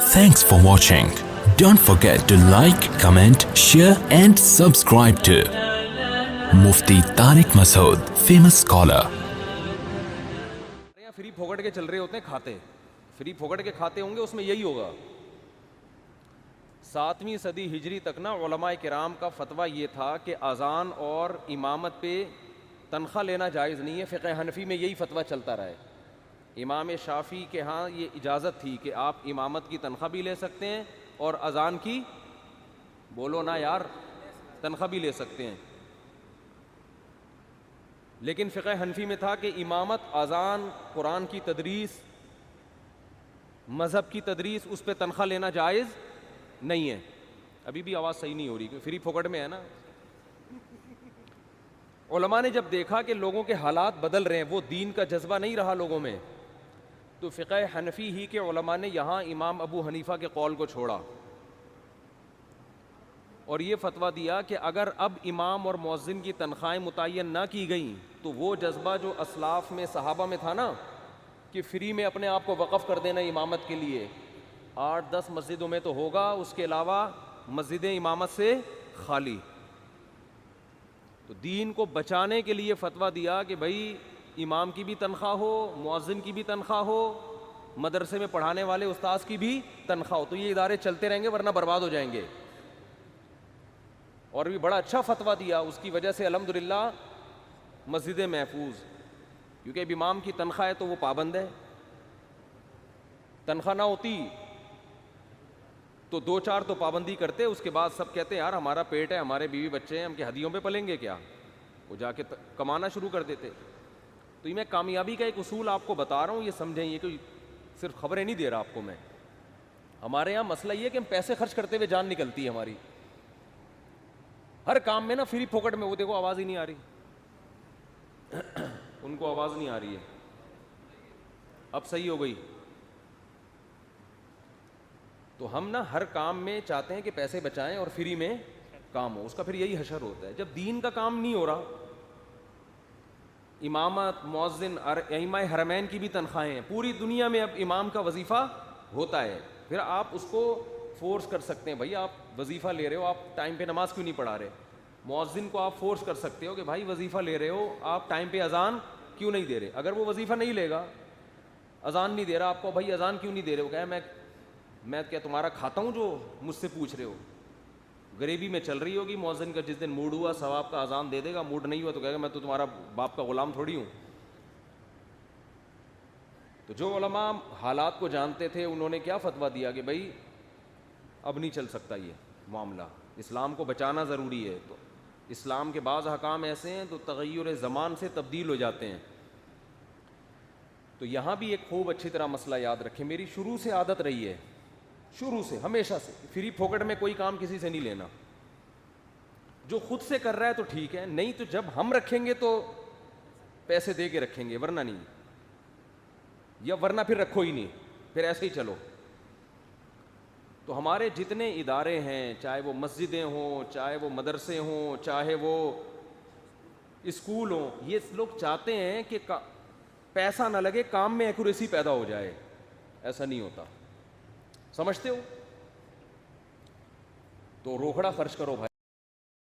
Thanks for watching. Don't forget to like, comment, share and subscribe to Mufti Tariq Masood, famous scholar. Free फोकट के चल रहे होते हैं खाते, फ्री फोकट के खाते होंगे, उसमें यही होगा। 7वीं सदी हिजरी तक ना उलमाए किराम का फतवा ये था कि अजान और इमामत पे तनख्वाह लेना जायज़ नहीं है। फ़िक़्ह हनफी में यही फतवा चलता रहा है। इमाम शाफ़ी के यहाँ ये इजाज़त थी कि आप इमामत की तनख्वाह भी ले सकते हैं और अजान की, बोलो ना यार, तनख्वाह भी ले सकते हैं। लेकिन फ़िक़्ह हनफी में था कि इमामत, अजान, कुरान की तदरीस, मज़हब की तदरीस, उस पर तनख्वाह लेना जायज़ नहीं है। अभी भी आवाज़ सही नहीं हो रही, फ्री फोकट में है ना। उलमा ने जब देखा कि लोगों के हालात बदल रहे हैं, वो दीन का जज्बा नहीं रहा लोगों में, तो फ़िक़्ह हनफी ही के उलमा ने यहाँ इमाम अबू हनीफ़ा के कौल को छोड़ा और ये फ़तवा दिया कि अगर अब इमाम और मुअज़्ज़िन की तनख्वाहें मुतय्यन ना की गई तो वो जज्बा जो असलाफ़ में, सहाबा में था ना, कि फ़्री में अपने आप को वक़फ़ कर देना इमामत के लिए, 8-10 मस्जिदों में तो होगा, उसके अलावा मस्जिदें इमामत से खाली। तो दीन को बचाने के लिए फ़तवा दिया कि भाई इमाम की भी तनख्वाह हो, मुअज़्ज़िन की भी तनख्वाह हो, मदरसे में पढ़ाने वाले उस्ताद की भी तनख्वाह हो। तो ये इदारे चलते रहेंगे वरना बर्बाद हो जाएंगे। और भी बड़ा अच्छा फ़तवा दिया, उसकी वजह से अल्हम्दुलिल्लाह मस्जिदें महफूज, क्योंकि अब इमाम की तनख्वाह है तो वो पाबंद है। तनख्वाह ना होती तो 2-4 तो पाबंदी करते, उसके बाद सब कहते यार हमारा पेट है, हमारे बीवी बच्चे हैं, हम क्या हदियों पे पलेंगे क्या, वो जाके कमाना शुरू कर देते। तो ये मैं कामयाबी का एक उसूल आपको बता रहा हूँ, ये समझें, ये कोई सिर्फ खबरें नहीं दे रहा आपको मैं। हमारे यहाँ मसला ये है कि हम पैसे खर्च करते हुए जान निकलती है हमारी, हर काम में ना फ्री फोकट में। वो देखो आवाज़ ही नहीं आ रही उनको आवाज़ नहीं आ रही है, अब सही हो गई। तो हम ना हर काम में चाहते हैं कि पैसे बचाएं और फ्री में काम हो, उसका फिर यही हशर होता है। जब दीन का काम नहीं हो रहा, इमामत, मुअज़्ज़िन, इमाम हरमैन की भी तनख्वाहें हैं, पूरी दुनिया में अब इमाम का वजीफ़ा होता है, फिर आप उसको फोर्स कर सकते हैं, भाई आप वजीफ़ा ले रहे हो, आप टाइम पे नमाज क्यों नहीं पढ़ा रहे। मुअज़्ज़िन को आप फोर्स कर सकते हो कि भाई वजीफ़ा ले रहे हो, आप टाइम पे अजान क्यों नहीं दे रहे। अगर वो वजीफ़ा नहीं लेगा, अजान नहीं दे रहा, आपको भाई अजान क्यों नहीं दे रहे हो, कहे मैं क्या तुम्हारा खाता हूँ जो मुझसे पूछ रहे हो। गरीबी में चल रही होगी, मुअज़्ज़िन का जिस दिन मूड हुआ सवाब का अजान दे देगा, मूड नहीं हुआ तो कहेगा मैं तो तुम्हारा बाप का गुलाम थोड़ी हूँ। तो जो उलमा हालात को जानते थे, उन्होंने क्या फतवा दिया कि भाई अब नहीं चल सकता ये मामला, इस्लाम को बचाना ज़रूरी है। तो इस्लाम के बाज़ अहकाम ऐसे हैं तो तग़य्युर ज़मान से तब्दील हो जाते हैं। तो यहाँ भी एक खूब अच्छी तरह मसला याद रखें, मेरी शुरू से आदत रही है, शुरू से, हमेशा से, फ्री फोकट में कोई काम किसी से नहीं लेना। जो खुद से कर रहा है तो ठीक है, नहीं तो जब हम रखेंगे तो पैसे दे के रखेंगे, वरना नहीं, या वरना फिर रखो ही नहीं, फिर ऐसे ही चलो। तो हमारे जितने इदारे हैं, चाहे वो मस्जिदें हों, चाहे वो मदरसे हों, चाहे वो स्कूल हों, ये लोग चाहते हैं कि पैसा ना लगे, काम में एक्यूरेसी पैदा हो जाए। ऐसा नहीं होता, समझते हो। तो रोकड़ा खर्च करो भाई।